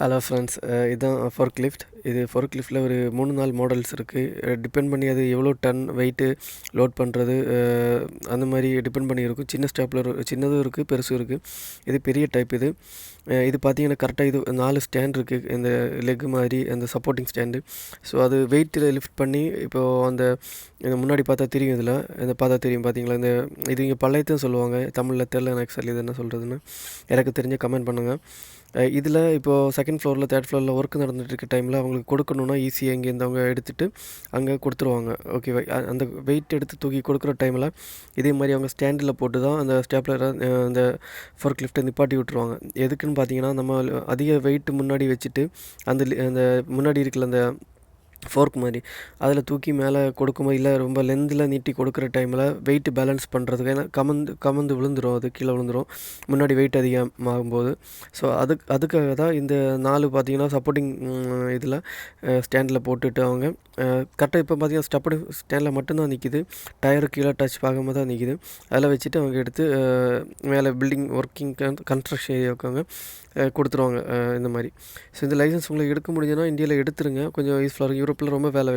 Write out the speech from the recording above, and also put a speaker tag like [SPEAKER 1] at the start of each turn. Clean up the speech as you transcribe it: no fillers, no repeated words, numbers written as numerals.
[SPEAKER 1] Hello friends, இதுதான் fork lift. இது fork லிஃப்ட்டில் ஒரு 3-4 மாடல்ஸ் இருக்குது. டிபெண்ட் பண்ணி அது எவ்வளோ டன் வெயிட்டு லோட் பண்ணுறது, அந்த மாதிரி டிபெண்ட் பண்ணி இருக்கும். சின்ன ஸ்டேப்லர் சின்னதும் இருக்குது, பெருசும் இருக்குது. இது பெரிய டைப். இது பார்த்தீங்கன்னா கரெக்டாக இது 4 ஸ்டாண்ட் இருக்குது. இந்த லெக் மாதிரி அந்த சப்போர்ட்டிங் ஸ்டாண்டு. ஸோ அது வெயிட்டில் லிஃப்ட் பண்ணி இப்போது இந்த முன்னாடி பார்த்தா தெரியும். இதில் இந்த பார்த்தா தெரியும் பார்த்தீங்களா? இது இங்கே பள்ளையத்துன்னு சொல்லுவாங்க. தமிழில் தெரில எனக்கு சரி இது என்ன சொல்கிறதுன்னு. எனக்கு தெரிஞ்ச கமெண்ட் பண்ணுங்கள். இதில் இப்போது செகண்ட் ஃப்ளோரில், தேர்ட் ஃப்ளோரில் ஒர்க் நடந்துகிட்டு இருக்க டைமில் அவங்களுக்கு கொடுக்கணுன்னா ஈஸியாக இங்கேருந்து அவங்க எடுத்துகிட்டு அங்கே கொடுத்துருவாங்க. ஓகேவா? அந்த வெயிட் எடுத்து தூக்கி கொடுக்குற டைமில் இதே மாதிரி அவங்க ஸ்டாண்டில் போட்டு தான் அந்த ஸ்டேப்லரை அந்த ஃபோர்க் லிஃப்ட்டை நிப்பாட்டி விட்டுருவாங்க. எதுக்குன்னு பார்த்தீங்கன்னா, நம்ம அதிக வெயிட் முன்னாடி வச்சுட்டு அந்த முன்னாடி இருக்கிற அந்த ஃபோர்க் மாதிரி அதில் தூக்கி மேலே கொடுக்கும்போது, இல்லை ரொம்ப லென்த்தில் நீட்டி கொடுக்குற டைமில் வெயிட் பேலன்ஸ் பண்ணுறதுக்கு, ஏன்னா கமந்து விழுந்துடும், அது கீழே விழுந்துடும் முன்னாடி வெயிட் அதிகமாகும்போது. ஸோ அதுக்காக தான் இந்த 4 பார்த்தீங்கன்னா சப்போர்ட்டிங் இதில் ஸ்டாண்டில் போட்டுட்டு அவங்க கரெக்டாக இப்போ பார்த்தீங்கன்னா ஸ்டப்படி ஸ்டாண்டில் மட்டும்தான் நிற்கிது. டயரு கீழே டச் ஆகாமல் தான் நிற்கிது. அதில் வச்சுட்டு அவங்க எடுத்து மேலே பில்டிங் ஒர்க்கிங் கன்ஸ்ட்ரக்ஷன் ஏரியாவுக்கு அவங்க கொடுத்துருவாங்க இந்த மாதிரி. ஸோ இந்த லைசன்ஸ் உங்களுக்கு எடுக்க முடிஞ்சுன்னா இந்தியாவில் எடுத்துருங்க. கொஞ்சம் யூஸ்ஃபுல்லாக இருக்கும். யூரோப்பில் ரொம்ப வேலை